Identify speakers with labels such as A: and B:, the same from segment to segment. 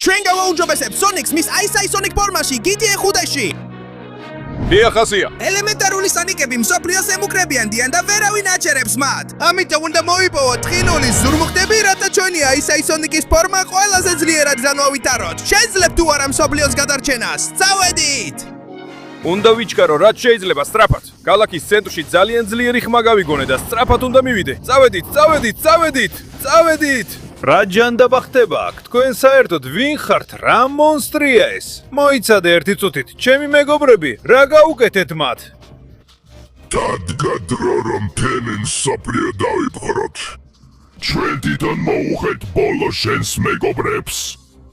A: ჩვენ გავაუმჯობესებთ Sonic-ს მის Ice Sonic ფორმაში GTA 5-ში.
B: დიახასია.
A: ელემენტარული სონიკები მსოფლიოს ემუქრებიან და ვერავინ აჩერებს მათ. ამიტომ უნდა მოიპოვოთ ყინული ზურმუხტები, რათა ჩვენი Ice Sonic-ის ფორმა ყველაზე ძლიერად განვავითაროთ. შეძლებთ თუ არა მსოფლიოს გადარჩენას. წავედით!
B: უნდა ვიჩქარო, რაც შეიძლება სწრაფად. ქალაქის ცენტრში ძალიან ძლიერი ხმა გავიგონე და სწრაფად უნდა მივიდე. წავედით! რა ჯანდაბა ხდება აქ? თქვენ საერთოდ ვინ ხართ? რა მონსტრია ეს? მოიცადე ერთი წუთით, ჩემი მეგობრები, რა გაუკეთეთ მათ?
C: დადგა დრო, რომ მთელი მსოფლიო დავიფხვროთ. ჩვენ თვითონ მოუხეთ ბოლო შენს მეგობრებს.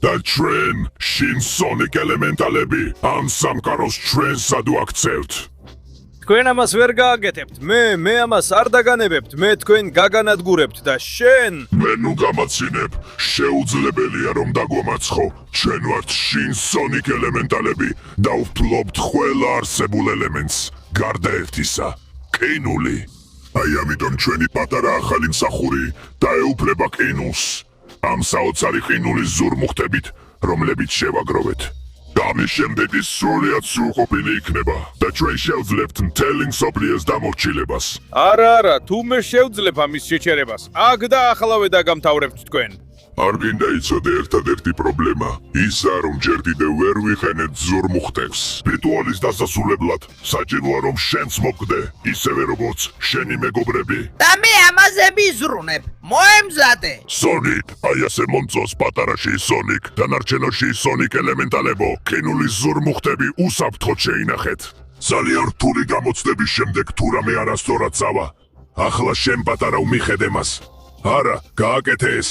C: და ჩვენ, შინ Sonic ელემენტალები, ამ სამყაროს ჩვენსად ვაქცევთ.
B: თქვენ ამას ვერ გააკეთებთ. მე ამას არ დაგანებებთ. მე თქვენ გაგანადგურებთ და შენ
C: მე ნუ გამაცინებ, შეუძლებელია რომ დაგვამაცხო. ჩვენ ვართ შინ Sonic ელემენტალები და ვფლობთ ყველა არსებულ ელემენტს, გარდა ერთისა, ყინული. აი ამიტომ ჩვენი პატარა ახალი მსახური დაეუფლება ყინულს. ამ საოცარი ყინულის ზურმუხტებით, რომლებიც შევაგროვეთ. ამის შემდეგ ის სრულიად სრულყოფილი იქნება და ჩვენ შევძლებთ მთელი მსოფლიოს დამორჩილებას.
B: არა, თუ მე შევძლებ ამის შეჩერებას, აქ და ახლავე დაგამთავრებთ თქვენ.
C: არ გინდა იცოდე ერთადერთი პრობლემა ისა, რომ ჯერ კიდევ ვერ ვიხენეთ ზურმუხტებს. რიტუალის დასასრულებლად საჭიროა რომ შენც მოკვდე, ისევე როგორც შენი მეგობრები.
D: და მე ამაზე ვიზრუნებ. მოემზადე.
C: Sonic, აი ასე მომწონს პატარაში Sonic, დანარჩენოში Sonic ელემენტალებო, ყინულის ზურმუხტები უსაფრთხოდ შეინახეთ. ძალიან რთული გამოცდების შემდეგ თუ რამე არასწორად წავა. ახლა შენ პატარა უმიხედე მას. არა, გააკეთე ეს.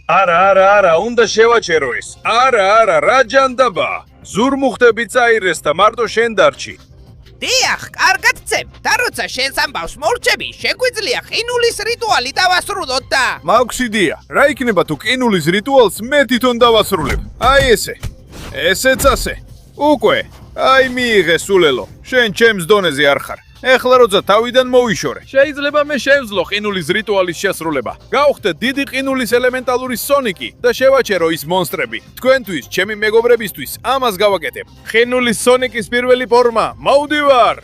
B: არა, უნდა შევაჩერო ეს. არა, რა ჯანდაბა? ზურმუხტები წაირეს და მარტო შენ დარჩი.
D: დიახ, კარგად წებ. და როცა შენს ამბავს მორჩები, შეგვიძლია ყინულის რიტუალი დავასრულოთ და
B: მაქვს იდეა. რა იქნება თუ ყინულის რიტუალს მე თვითონ დავასრულებ? აი ესე. ესეც ასე. უკვე. აი მიიღე სულელო. შენ ჩემს დონეზე არ ხარ. ეხლა როცა თავიდან მოვიშორე. შეიძლება მე შევძლო ყინულის რიტუალის შესრულება. გავხდე დიდი ყინულის ელემენტალური Sonic-ი და შევაჩერო ის მონსტრები. თქვენთვის, ჩემი მეგობრებისთვის ამას გავაკეთებ. ყინულის Sonic-ის პირველი ფორმა. მოვდივარ.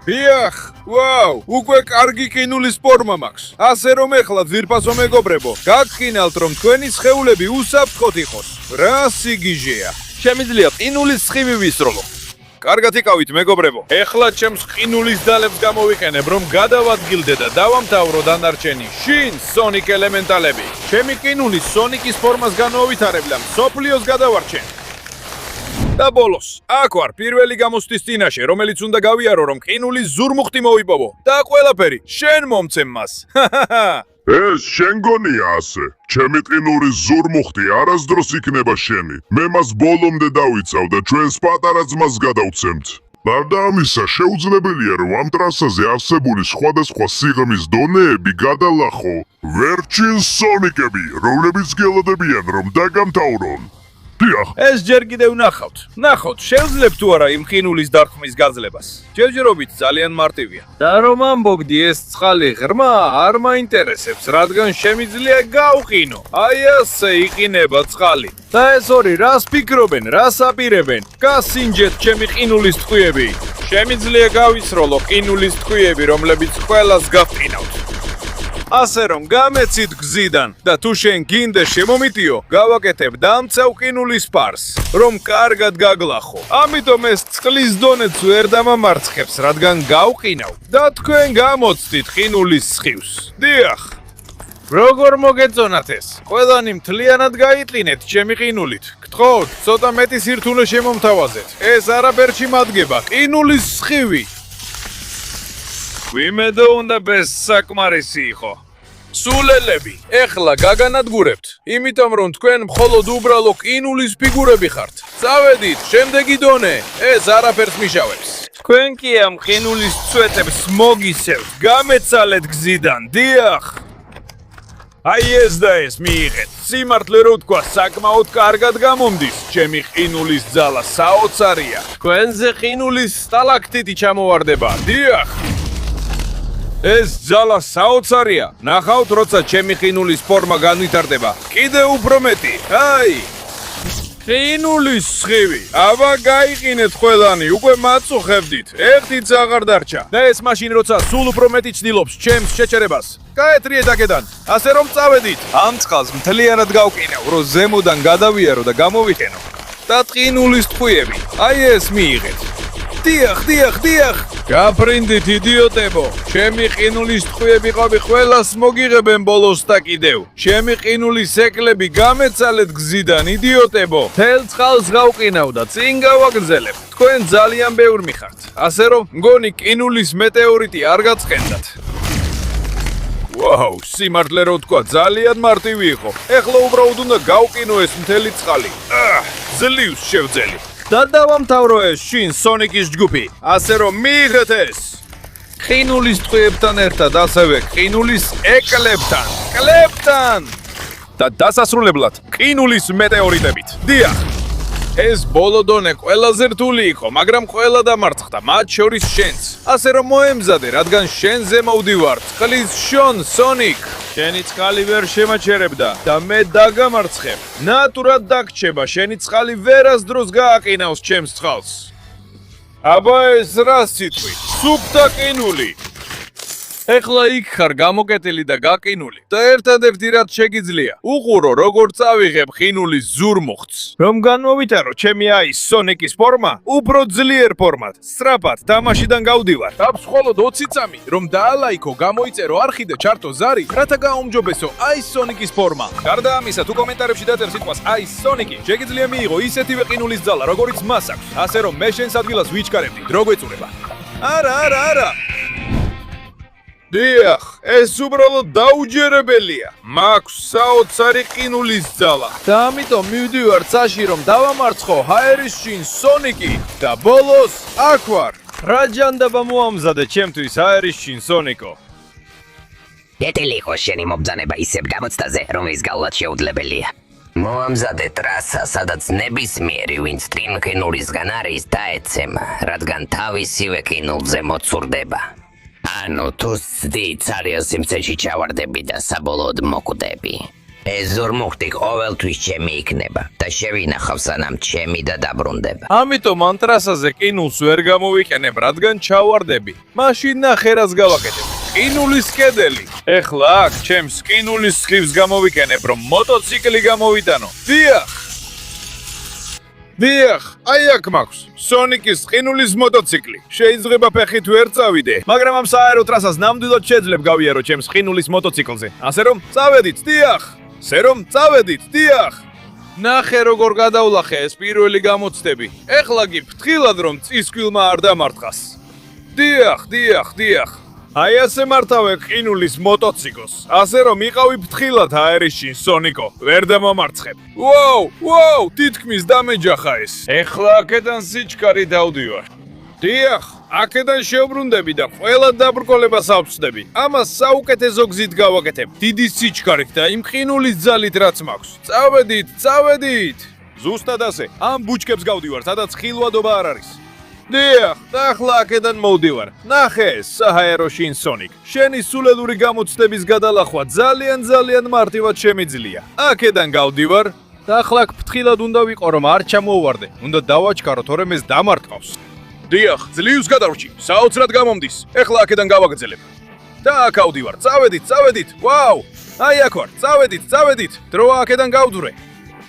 B: დიახ, ვაუ, უკვე კარგი ყინულის ფორმა მაქვს. ასე რომ ეხლა ძირფასო მეგობრებო, გაგყინალთ რომ თქვენი სხეულები უსაფრთხოდ იყოს. რა სიგიჟეა? შემიძლია ყინულის სხივი ვისროლო. კარგად იკავით მეგობრებო. ეხლა ჩემს ყინულის დალებს გამოვიყენებ, რომ გადავადგილდე და დავამთავრო დანარჩენი შინ Sonic ელემენტალები. ჩემი ყინულის Sonic-ის ფორმას განვავითარებ და მსოფლიოს გადავარჩენ. და ბოლოს, აქ ვარ პირველი გამოცდის წინაშე, რომელიც უნდა გავიარო, რომ ყინულის ზურმუხტი მოვიპოვო. და ყველაფერი შენ მომცემ მას.
C: ეს შენ გონია ასე. ჩემი ყინულის ზურმუხტი არასდროს იქნება შენი. მე მას ბოლომდე დავიცავ და ჩვენს პატარა ძმას გადავცემთ. გარდა ამისა, შეუძლებელია რომ ამ ტრასაზე არსებული სხვადასხვა სიღრმის დონეები გადალახო ვერჩინ Sonic-ები, რომლებიც გელოდებიან რომ დაგამთავრონ. დიახ.
B: ეს ჯერ კიდევ ნახავთ. ნახოთ, შევძლებთ თუ არა იმ ყინულის დარქმის გაძლებას. ჯერჯერობით ძალიან მარტივია. და რომ ამბობდი ეს წყალი ღრმა არ მაინტერესებს, რადგან შემიძლია გავყინო. აი ასე იყინება წყალი. და ეს ორი რას ფიქრობენ, რას აპირებენ? გასინჯეთ ჩემი ყინულის ტყვიები. შემიძლია გავისროლო ყინულის ტყვიები, რომლებიც ყველას გავყინავთ. ასე რომ გამეცით გზიდან და თუ შენ გინდა შემომიტიო, გავაკეთებ დამცავ ყინულის ფარს, რომ კარგად გაგლახო. ამიტომ ეს წყლის დონეც ვერ დამამარცხებს, რადგან გავყინავ და თქვენ გამოცდით ყინულის სხივს. დიახ. როგორ მოგეწონათ ეს? ყველანი მთლიანად გაიყინეთ ჩემი ყინულით. გთხოვთ, ცოტა მეტი სირთულე შემომთავაზეთ. ეს არაფერში მადგება ყინულის სხივი. ვიმედო უნდა ბესაკმარისი იყო. სულელები, ეხლა გაგანადგურებთ, იმიტომ რომ თქვენ მხოლოდ უბრალო ყინულის ფიგურები ხართ. წავედით, შემდეგი დონე, ეს არაფერს მიშავებს. თქვენ კი ამ ყინულის წვეტებს მოგისევთ, გამეცალეთ გზიდან, დიახ. აი ეს და ეს მიიღეთ. სიმართლე რო ვთქვა, საკმაოდ კარგად გამომდის. ჩემი ყინულის ძალა საოცარია. თქვენზე ყინულის სტალაქტიტი ჩამოვარდება, დიახ. ეს ძალა საოცარია. ნახავთ, როცა ჩემი ყინულის ფორმა განვითარდება. კიდე უფრო მეტი. აი! ყინულის სხივი. აბა გაიყინეთ ყველანი, უკვე მაწუხებდით. ერთიც აღარ დარჩა. და ეს მაშინ როცა სულ უფრო მეტი ცდილობს ჩემს შეჩერებას. გაეთრიეთ აქედან. ასე რომ წავედით. ამ წყალს მთლიანად გავყინევ, რომ ზემოდან გადავიარო და გამოვიყენო. და ყინულის ტყვიები. აი ეს მიიღეთ. დიახ. გაფრინდით იდიოტებო. ჩემი ყინულის ტყვიები ყოფი ყველას მოგიღებენ ბოლოს და კიდევ. ჩემი ყინულის ეკლები გამეცალეთ გზიდან იდიოტებო. თელ წყალს გავყინავ და წინ გავაგრძელებ. თქვენ ძალიან ბევრი მიხართ. ასე რომ მგონი ყინულის მეტეორიტი არ გაწყენდათ. ვაუ, სიმართლე რო თქვა, ძალიან მარტივი იყო. ეხლა უბრალოდ უნდა გავყინო ეს მთელი წყალი. ძლივს შევძელი. და დავამთავრო ეს შინ სონიკის ჯგუფი. ასე რომ მიიღეთ ეს. ყინულის ტყვიებთან ერთად ასევე ყინულის ეკლებთან. კლებთან. და დასასრულებლად ყინულის მეტეორიტებით. დიახ. ეს ბოლო დონე ყველაზე რთული იყო, მაგრამ ყველა დამარცხდა, მათ შორის შენც. ასე რომ მოემზადე, რადგან შენზე მოვდივარ, წყლის შონ სონიკ. შენი წყალი ვერ შემაჩერებდა და მე დაგამარცხებ. ნატურად დაგრჩება, შენი წყალი ვერასდროს გააყინავს ჩემს წყალს. აბა ეს რა სიტყვი? სუფთა ყინული. ეხლა იქ ხარ გამოკეტილი და გაყინული. და ერთადერთი რაც შეგიძლია, უყურო როგორ წავიღებ ყინულის ზურმუხტს. რომ განმოვიტარო ჩემი აი სონიკის ფორმა, უფრო ძლიერ ფორმად, სწრაფად თამაშიდან გავდივარ. აქვს მხოლოდ 20 წამი, რომ დაალაიქო, გამოიწერო არხი და ჩართო ზარი, რათა გაუმჯობესო აი სონიკის ფორმა. გარდა ამისა, თუ კომენტარებში დაწერს სიტყვას აი სონიკი, შეგიძლია მიიღო ისეთივე ყინულის ძალა, როგორიც მას აქვს. ასე რომ მე შენს ადგილას ვიჩქარებდი, რო გვეწურება. არა. დიახ, ეს უბრალოდ დაუჯერებელია. მაქვს საოცარი ყინულის ძალა. და ამიტომ მივდივარ წაში, რომ დავამარცხო ჰაერის შინ სონიკი და ბოლოს აქ ვარ. რა ჯანდაბა მოამზადე ჩემთვის ჰაერის შინ სონიკო?
E: გეტილი იყო შენი მობრძანება ისევ გამოცდაზე, რომ ის გავლად შეუძლებელია. მოამზადე ტრასა, სადაც ნებისმიერი, ვინც წინ ყინულისგან არის, დაეცემა, რადგან თავისივე ყინულზე მოცურდება. ანუ თუ სდი ცარიელ სიმცეში ჩავარდები და საბოლოოდ მოკვდები. ეს ზურმუხტი ყოველთვის ჩემი იქნება და შევინახავ სანამ ჩემი და დაბრუნდება.
B: ამიტომ ამ ტრასაზე ყინულს ვერ გამოვიყენებ, რადგან ჩავარდები. მაშინ ნახე რას გავაკეთებ. ყინულის კედელი. ეხლა აქ ჩემს ყინულის სხივს გამოვიყენებ, რომ მოტოციკლი გამოვიტანო. დიახ, აი აქ მაქვს სონიკის ყინულის მოტოციკლი. შეიძლება ფეხით ვერ წავიდე, მაგრამ ამ სააერო ტრასას ნამდვილად შეძლებ გავიარო ჩემს ყინულის მოტოციკლზე. ასე რომ წავედით, დიახ. ნახე როგორ გადავლახე ეს პირველი გამოცდები. ეხლა კი ფრთხილად რომ წისქვილმა არ დამარტყას. დიახ. აი ასე მართავე ყინულის მოტოციკლს. ასე რომ იყავი ფრთხილად ჰაერის შინ სონიკო. ვერ დამამარცხებ. ვაუ, თითქმის დამეჯახა ეს. ეხლა აქედან სიჩქარი დავდივარ. დიახ, აქედან შევბრუნდები და ყველა დაბრკოლებას ავწდები. ამას საუკეთესო გზით გავაკეთებ. დიდი სიჩქარით და იმ ყინულის ძალით რაც მაქვს. წავედით. ზუსტად ასე. ამ ბუჩქებს გავდივარ, სადაც ხილვადობა არ არის. დიახ, და ახლა აქედან მოვდივარ. ნახე ეს საჰაერო შინ სონიკ. შენი სულელური გამოცდების გადალახვა ძალიან მარტივად შემიძლია. აქედან გავდივარ და ახლა აქ ფრთხილად უნდა ვიყო, რომ არ ჩამოვარდე. უნდა დავაჩქარო, თორემ ეს დამარტყავს. დიახ, ძლივს გადავრჩი. საოცრად გამომდის. ეხლა აქედან გავაგრძელებ. და აქ ავდივარ. წავედით. ვაუ! აი აქ ვარ. წავედით. დრო აქედან გავდვრე.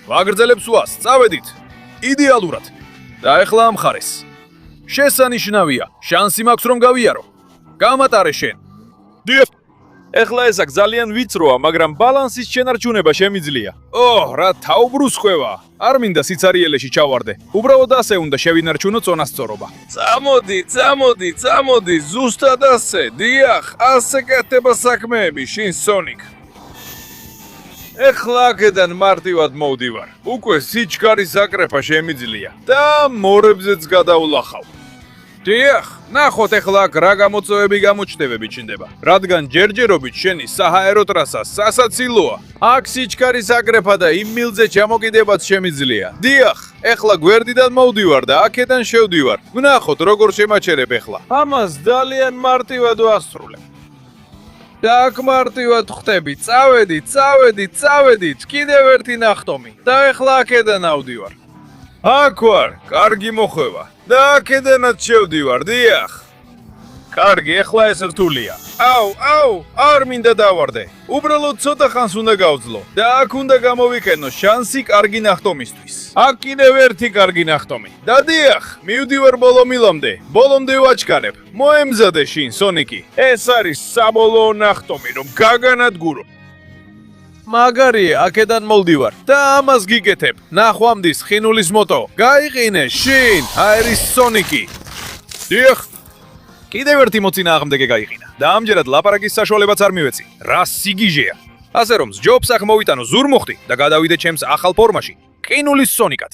B: ვაგრძელებ სვას. წავედით. იდეალურად. და ეხლა ამ ხარეს. შესანიშნავია. შანსი მაქვს რომ გავიარო. გამატარე შენ. დიახ. ეხლა ეს აქ ძალიან ვიწროა, მაგრამ ბალანსის შენარჩუნება შემიძლია. რა თაუბრუსხვევა. არ მინდა სიცარიელეში ჩავარდე. უბრალოდ ასე უნდა შევინარჩუნო წონასწორობა. წამოდი, ზუსტად ასე. დიახ, ასე კეთდება საქმეები, შინ სონიკ. ეხლა აქედან მარტივად მოვდივარ. უკვე სიჩქარის აკრეფა შემიძლია და მორებზეც გადავლახავ. დიახ, ნახოთ ეხლა აქ რა გამოწვევები გამოჩნდებები ჩნდება. რადგან ჯერჯერობით შენი საჰაერო ტრასა სასაცილოა. აქ სიჩქარის აკრეფა და იმ მილზე ჩამოკიდებაც შემიძლია. დიახ, ეხლა გვერდიდან მოვდივარ და აქედან შევდივარ. ვნახოთ როგორ შემაჩერებ ეხლა. ამას ძალიან მარტივად ვასრულებ. და აქ მარტივად ხვდები. წავედით, კიდევ ერთი ნახტომი. და ეხლა აქედან ავდივარ. აქ ვარ, კარგი მოხვევა. და აქედანაც შევდივარ, დიახ. კარგი, ეხლა ეს რთულია. აუ, არ მინდა დავარდე. უბრალოდ ცოტა ხანს უნდა გავძლო და აქ უნდა გამოვიყენო შანსი კარგი ნახტომისთვის. აქ კიდევ ერთი კარგი ნახტომი. და დიახ, მივდივარ ბოლომილამდე. ბოლომდე ვაჩქარებ. მოემზადე შინ, სონიკი. ეს არის საბოლოო ნახტომი, რომ გაგანადგურო. მაგარია, აქედან მოვდივარ და ამას გიგეთებ. ნახვამდის ხინულის მოტო. გაიყინე შინ, არის სონიკი. დიახ. კიდევ ერთი მოწინააღმდეგე გაიყინა და ამჯერად ლაპარაკის საშუალებაც არ მივეცი. რა სიგიჟეა. ასე რომ სჯობს აქ მოვიტანო ზურმუხტი და გადავიდე ჩემს ახალ ფორმაში. ყინულის სონიკად.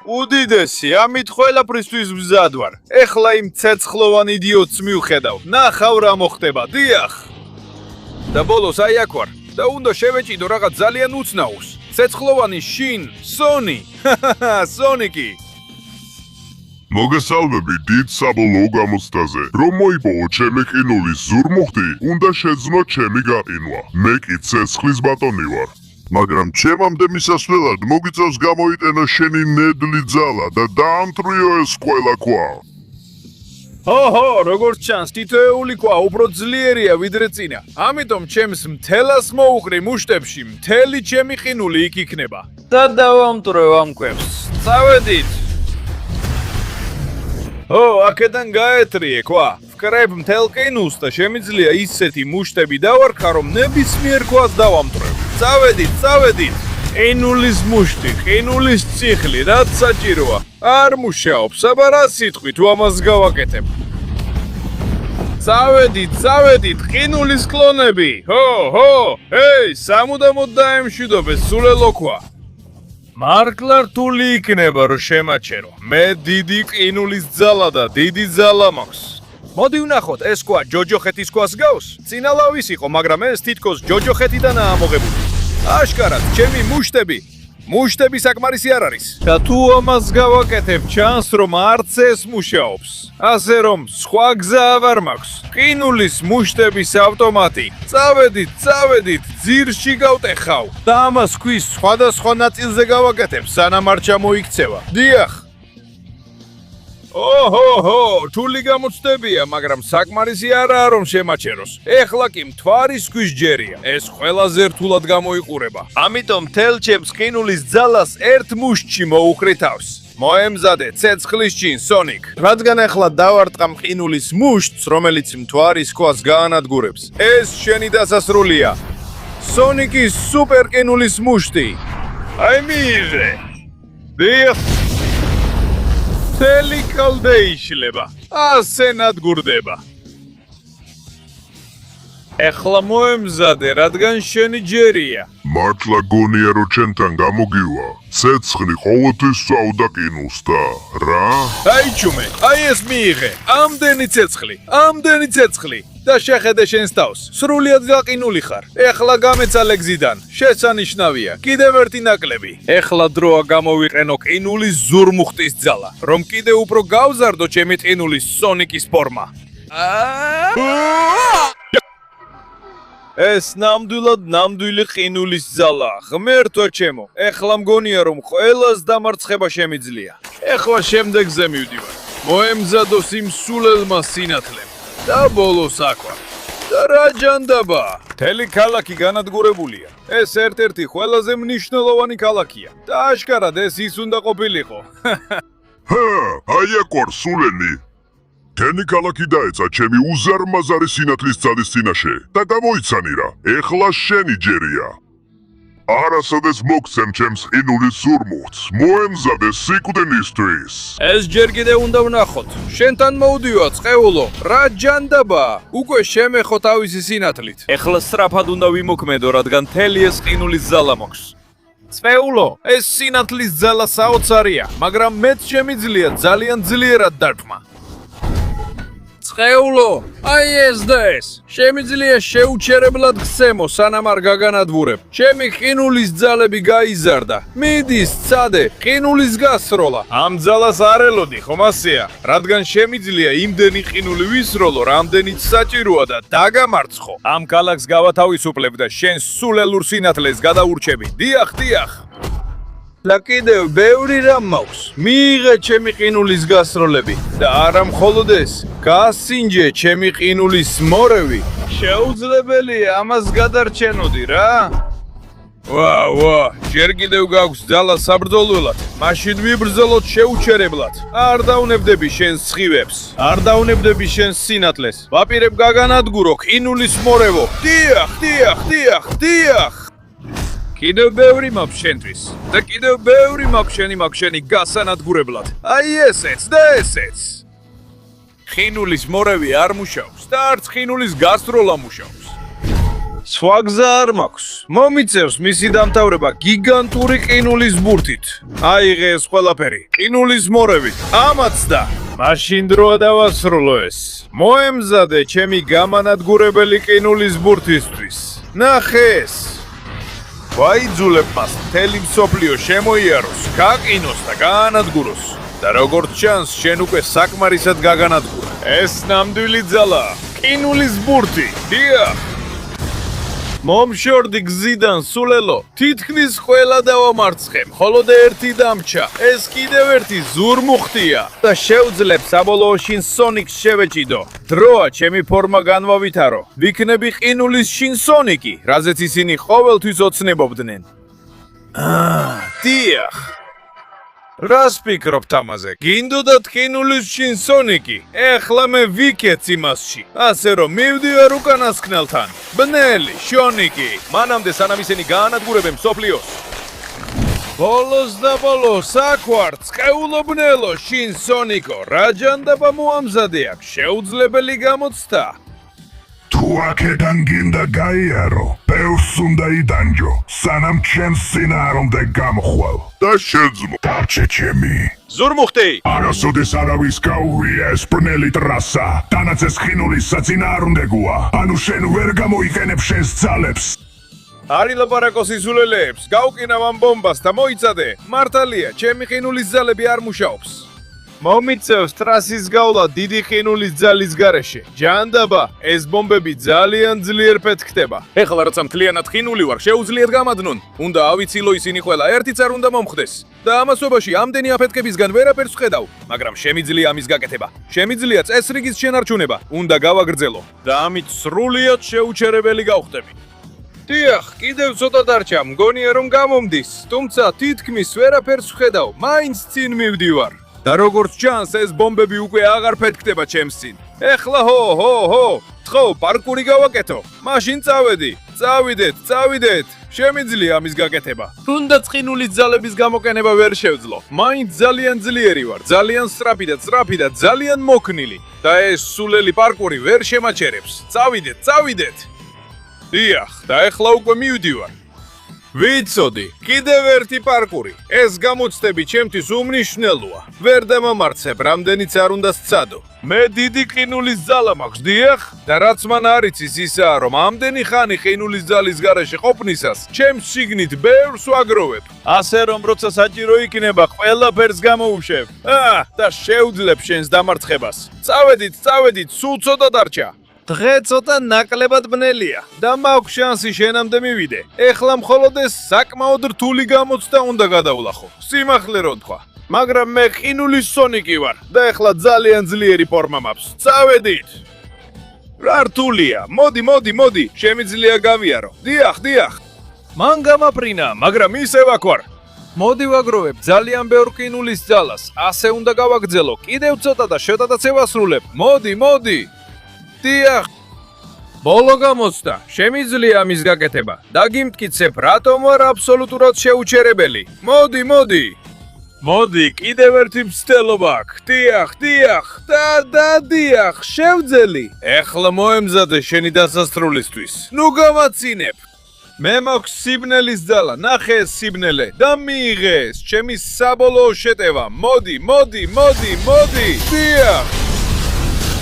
B: უდიდესი, ამით ყველაფრისთვის მზად ვარ. ეხლა იმ ცეცხლოვან იდიოტს მივხედავ. ნახავ რა მოხდება. დიახ. და ბოლოს აი აქ ვარ და უნდა შევეჭიდო რაღაც ძალიან უცნაურს. ცეცხლოვანი შინ, სონი. სონიკი.
C: მოგესალმები დიდ საბოლოო გამოცდაზე. რომ მოიპოვო ჩემი ყინულის ზურმუხტი, უნდა შეძნო ჩემი გაყინვა. მე კი ცეცხლის ბატონი ვარ. მაგრამ ჩემამდე მისასვლელად მოგიწევს გამოიტენო შენი ნედლი ძალა და დაამტრიო ეს ყველა ქვა.
B: ოჰო, როგორც ჩანს, თითოეული ქვა უფრო ძლიერია ვიდრე წინა. ამიტომ ჩემს მთელას მოუყრი მუშტებში მთელი ჩემი ყინული იქ იქნება. და დავამტვრევ ამ კვებს. წავედით. აქედან გაეთრიე ქვა. ვკრებ მთელ ყინულს და შემიძლია ისეთი მუშტები დავარქა, რომ ნებისმიერ ქვას დავამტვრევ. წავედით. ყინულის მუშტი, ყინულის ციხლი, რაც საჭიროა. არ მუშაობს, აბა რა სიტყვით თუ ამას გავაკეთებ. წავედით, ყინულის კლონები. ჰეი, სამუდამოდ დაემშვიდობეს სულელო ქვა. მარკლა რთული იქნება რომ შემაჩერო. მე დიდი ყინულის ძალა და დიდი ძალა მაქვს. მოდი ვნახოთ, ეს ქვა ჯოჯოხეთის ქვას გავს? წინალავის იყო, მაგრამ ეს თითქოს ჯოჯოხეთიდანაა ამოღებული. აშკარად, ჩემი მუშტები საკმარისი არ არის. და თუ ამას გავაკეთებ, ჩანს რომ არც ეს მუშაობს. ასე რომ, სხვა გზა არ მაქვს. ყინულის მუშტების ავტომატი. წავედით, ძირში გავტეხავ. და ამას ქვის სხვადასხვა ნაწილზე გავაკეთებ, სანამ არ ჩამოიქცევა. დიახ. რთული გამოცდებია, მაგრამ საკმარისი არაა რომ შემაჩეროს. ეხლა კი მთვარის ქვის ჯერია. ეს ყველაზე რთულად გამოიყურება. ამიტომ მთელ ჩემს ყინულის ძალას ერთ მუშტში მოუხრი თავს. მოემზადე ცეცხლის ჩინ, სონიკ. რადგან ეხლა დავარტყამ ყინულის მუშტს, რომელიც მთვარის ქვას გაანადგურებს. ეს შენი დასასრულია. სონიკის სუპერ ყინულის მუშტი. აი მირე. დიახ. მთელი კალდე იშლება. ასე ნადგურდება. ეხლა მოემზადე, რადგან შენი ჯერია.
C: მართლა გონია რომ ჩემთან გამოგივა. ცეცხლი ყოველთვის სწავდა ყინულს და რა?
B: აი ჩუმე, აი ეს მიიღე. ამდენი ცეცხლი. და შეხედე შენს თავს. სრულიად გაყინული ხარ. ეხლა გამეცალე გზიდან. შესანიშნავია. კიდევ ერთი ნაკლები. ეხლა დროა გამოვიყენო ყინულის ზურმუხტის ძალა, რომ კიდევ უფრო გავზარდო ჩემი ყინულის სონიკის ფორმა. ეს ნამდვილად ყინულის ძალაა. ღმერთო ჩემო, ეხლა მგონია რომ ყველას დამარცხება შემიძლია. ეხლა შემდეგზე მივდივარ. მოემზადო სიმსულელმა სინათლემ. და ბოლოს აქ ვარ. და რა ჯანდაბა? მთელი ქალაქი განადგურებულია. ეს ერთ-ერთი ყველაზე მნიშვნელოვანი ქალაქია. და აშკარად ეს ის უნდა ყოფილიყო.
C: აი აქ ვარ სულელი. თენი ქალაქი დაეცა ჩემი უზარმაზარი სინათლის ძალის წინაშე და გამოიცანი რა. ეხლა შენი ჯერია. არასოდეს მოგცემ ჩემს ყინულის ზურმუხტს. მოემზადე სიკვდილისთვის.
B: ეს ჯერ კიდევ უნდა ვნახოთ. შენთან მოვდივარ, წყეულო. რა ჯანდაბა? უკვე შემეხო თავისი სინათლით. ეხლა სწრაფად უნდა ვიმოქმედო, რადგან მთელი ეს ყინულის ძალა მაქვს. წყეულო, ეს სინათლის ძალა საოცარია, მაგრამ მეც შემიძლია ძალიან ძლიერად დარტყმა. წყეულო, აი ეს და ეს. შემიძლია შეუჩერებლად გცემო, სანამ არ გაგანადგურებ. ჩემი ყინულის ძალები გაიზარდა. მიდი, სცადე, ყინულის გასროლა. ამ ძალას არ ელოდი, ხომ ასეა? რადგან შემიძლია იმდენი ყინული ვისროლო, რამდენიც საჭიროა და დაგამარცხო. ამ ქალაქს გავათავისუფლებ და შენ სულელურ სინათლეს გადაურჩები. დიახ, დიახ. და კიდევ ბევრი რამ მაქვს. მიიღე ჩემი ყინულის გასროლები და არა მხოლოდ ეს, გასინჯე ჩემი ყინულის მორევი. შეუძლებელია ამას გადარჩენოდი რა. ვა, ჯერ კიდევ გაქვს ძალა საბრძოლველად. მაშინ ვიბრძოლოთ შეუჩერებლად. არ დაუნებდები შენს სხივებს. არ დაუნებდები შენს სინათლეს. ვაპირებ გაგანადგურო ყინულის მორევო. დიახ. კიდევ ბევრი მაქვს შენთვის და კიდევ ბევრი მაქვს შენი გასანადგურებლად. აი ესეც და ესეც. ყინულის მორევი არ მუშაობს და არც ყინულის გასროლა მუშაობს. სხვა გზა არ მაქვს. მომიწევს მისი დამთავრება გიგანტური ყინულის ბურთით. აიღე ეს ყველაფერი. ყინულის მორევი. ამაც და მაშინ დროა დავასრულო ეს. მოემზადე ჩემი გამანადგურებელი ყინულის ბურთისთვის. ნახე ეს. ვაიძულებ მას მთელი მსოფლიო შემოიაროს, გაყინოს და გაანადგუროს. და როგორც ჩანს, შენ უკვე საკმარისად გაგანადგურა. ეს ნამდვილი ძალაა, ყინულის ბურთი. დიახ. მომშორდი გზიდან, სულელო. თითქმის ყველა დავამარცხე, მხოლოდ ერთი დამრჩა. ეს კიდევ ერთი ზურმუხტია და შეუძლებ საბოლოო შინსონიკს შევეჭიდო. დროა ჩემი ფორმა განვავითარო. ვიქნები ყინულის შინსონიკი, რაზეც ისინი ყოველთვის ოცნებობდნენ. დიახ. რას ფიქრობთ ამაზე? გინდოდათ ყინულის შინსონიკი? ეხლა მე ვიქეც იმასში. ასე რომ მივდივარ უკანასკნელთან. ბნელი, შონიკი. მანამდე სანამ ისინი გაანადგურებენ მსოფლიოს. ბოლოს და ბოლოს აქ ვარ, წყეულობნელო, შინსონიკო. რა ჯანდაბა მოამზადე აქ? შეუძლებელი გამოცდა.
C: თუ აქედან გინდა გაიარო, ბევრს უნდა იდანჯო, სანამ ჩემს წინააღმდეგ გამხვალ. და შეძლო. დარჩე ჩემი.
B: ზურმუხტი!
C: არასოდეს არავის გაუვია ეს ბნელი ტრასა. თანაც ეს ყინულის საწინააღმდეგოა. ანუ შენ ვერ გამოიყენებ შენს ძალებს.
B: არ ილაპარაკო სიზულელეებს, გავყინავ ამ ბომბას და მოიცადე. მართალია, ჩემი ყინულის ძალები არ მუშაობს. მომიწევს ტრასის გავლა დიდი ყინულის ძალის გარეშე. ჯანდაბა, ეს ბომბები ძალიან ძლიერ ფეთქდება. ეხლა როცა მთლიანად ყინული ვარ, შეუძლიათ გამადნონ. უნდა ავიცილო ისინი ყველა, ერთიც არ უნდა მომხდეს. და ამასობაში ამდენი აფეთქებისგან ვერაფერს ვხედავ, მაგრამ შემიძლია ამის გაკეთება. შემიძლია წესრიგის შენარჩუნება. უნდა გავაგრძელო და ამით სრულიად შეუჩერებელი გავხდები. დიახ, კიდევ ცოტა დარჩა, მგონია რომ გამომდის, თუმცა თითქმის ვერაფერს ვხედავ, მაინც წინ მივდივარ. და როგორც ჩანს, ეს ბომბები უკვე აღარ ფეთქდება ჩემს წინ. ეხლა ჰო, თხო, პარკური გავაკეთო. მაშინ წავიდეთ. შემიძლია ამის გაკეთება. თუნდაც ყინულის ძალების გამოყენება ვერ შევძლო. მაინც ძალიან ძლიერი ვარ, ძალიან სწრაფი და ძალიან მოქნილი. და ეს სულელი პარკური ვერ შემაჩერებს. წავიდეთ. დიახ, და ეხლა უკვე მივდივარ. ვიცოდი, კიდევ ერთი პარკური. ეს გამოცდები ჩემთვის უმნიშვნელოა. ვერ დამამარცხებ, რამდენიც არ უნდა სცადო. მე დიდი ყინულის ძალა მაქვს, დიახ? და რაც მან არ იცის ისაა, რომ ამდენი ხანი ყინულის ძალის გარეშე ყოფნისას, ჩემს შიგნით ბევრს ვაგროვებ. ასე რომ, როცა საჭირო იქნება, ყველაფერს გამოუშვებ. და შევძლებ შენს დამარცხებას. წავედით, სულ ცოტა დარჩა. დღე ცოტა ნაკლებად ბნელია და მაქვს შანსი შენამდე მივიდე. ეხლა მხოლოდ ეს საკმაოდ რთული გამოცდა უნდა გადავლახო. სიმართლე რო თქვა. მაგრამ მე ყინულის სონიკი ვარ და ეხლა ძალიან ძლიერი ფორმა მაქვს. წავედით. რა რთულია? მოდი, შემიძლია გავიარო. დიახ. მან გამაფრინა, მაგრამ ისევ აქ ვარ. მოდი ვაგროვებ ძალიან ბევრ ყინულის ძალას. ასე უნდა გავაგრძელო. კიდევ ცოტა და შეტადაც ევასრულებ. მოდი. დიახ. ბოლო გამოცდა. შემიძლია ამის გაკეთება. დაგიმტკიცებ, რატომ ვარ აბსოლუტურად შეუჩერებელი. მოდი, კიდევ ერთი მცდელობა აქვს. დიახ. დიახ, შევძელი. ეხლა მოემზადე შენი დასასრულისთვის. ნუ გამაცინებ. მე მაქვს სიბნელის ძალა. ნახე ეს სიბნელე და მიიღე ეს ჩემი საბოლოო შეტევა. მოდი. დიახ.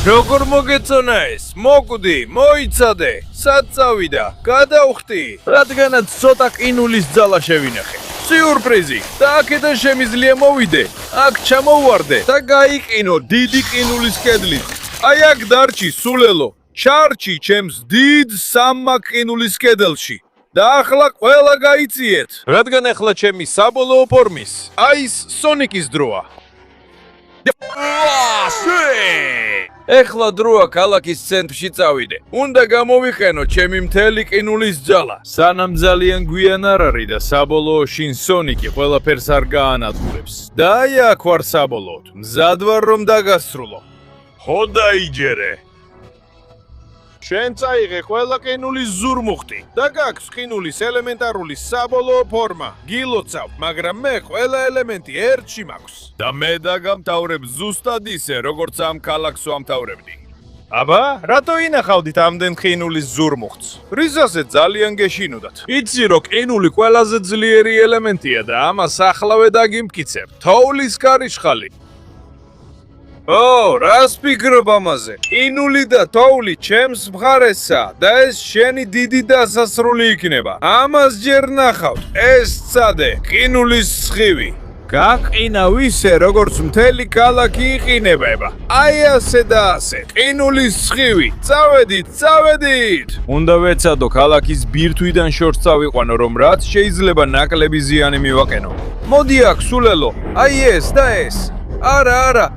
B: როგორ მოგეწონა ეს? მოკვდი, მოიცადე, სად წავიდა, გადავხტი, რადგანაც ცოტა ყინულის ძალა შევინახე. სიურპრიზი, და აქედან შემიძლია მოვიდე, აქ ჩამოვარდე და გაიყინო დიდი ყინულის კედლით. აი აქ დარჩი სულელო, ჩარჩი ჩემს დიდ სამმა ყინულის კედელში. და ახლა ყველა გაიციეთ, რადგან ახლა ჩემი საბოლოო ფორმის, აი ეს სონიკის დროა. ეხლა დროა ქალაქის ცენტრში წავიდე. უნდა გამოვიყენო ჩემი მთელი ყინულის ძალა. სანამ ძალიან გვიან არ არის და საბოლოო შინ სონიკი ყველაფერს არ გაანადგურებს. და აი აქ ვარ საბოლოოდ. მზად ვარ რომ დაგასრულო. ხო დაიჯერე. შენ წაიღე ყველა ყინულის ზურმუხტი და გაქვს ყინულის ელემენტარული საბოლოო ფორმა. გილოცავ, მაგრამ მე ყველა ელემენტი ერთში მაქვს. და მე დაგამთავრებ ზუსტად ისე, როგორც ამ ქალაქს ვამთავრებდი. აბა, რატო ინახავდით ამდენ ყინულის ზურმუხტს? რისასე ძალიან გეშინოდათ? იცი რომ ყინული ყველაზე ძლიერი ელემენტია და ამას ახლავე დაგიმტკიცებ. თოვლის კარიშხალი. ო, რას ფიქრობ ამაზე? ყინული და თოვლი ჩემს მხარესა და ეს შენი დიდი დასასრული იქნება. ამას ჯერ ნახავთ, ეს წადე, ყინულის სხივი. გაყინა ვისე, როგორც მთელი ქალაქი იყინებება. აი ასე და ასე, ყინულის სხივი. წავედით, წავედით! უნდა ვეცადო ქალაქის ბირთვიდან შორს წავიყვანო, რომ რაც შეიძლება ნაკლები ზიანი მივაყენო. მოდი აქ, სულელო, აი ეს და ეს. არა,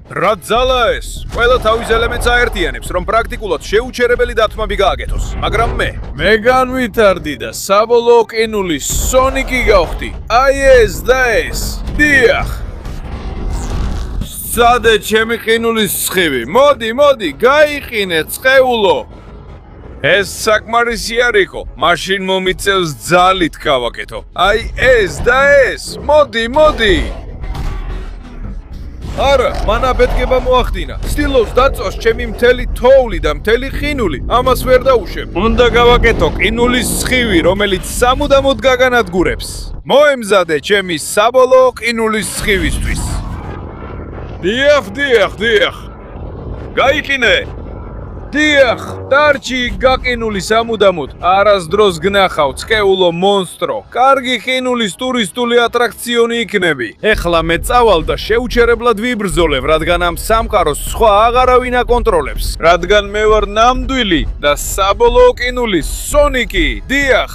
B: რა ძალა ეს? ყველა თავის ელემენტს აერთიანებს, რომ პრაქტიკულად შეუჩერებელი დათმობი გააკეთოს. მაგრამ მე განვითარდი და საბოლოო ყინულის სონიკი გავხდი. აი ეს და ეს. დიახ. სადე ჩემი ყინულის სხივი. მოდი, გაიყინე, წყეულო. ეს საკმარისი არ იყო. მაშინ მომიწევს ძალით გავაკეთო. აი ეს და ეს. მოდი. არა, მან აფეთქება მოახდინა. სტილოს დაწოს ჩემი მთელი თოვლი და მთელი ყინული. ამას ვერ დაუშვებ. უნდა გავაკეთო ყინულის სხივი, რომელიც სამუდამოდ გაგანადგურებს. მოემზადე ჩემი საბოლოო ყინულის სხივისთვის. დიახ. გაიყინე. დიახ, დარჩი გაყინული სამუდამოდ. არასდროს გნახავ, წყეულო მონსტრო. კარგი ყინულის ტურისტული ატრაქციონი იქნები. ეხლა მე წავალ და შეუჩერებლად ვიბრძოლებ, რადგან ამ სამყაროს სხვა აღარავინ აკონტროლებს. რადგან მე ვარ ნამდვილი და საბოლოო ყინულის სონიკი. დიახ.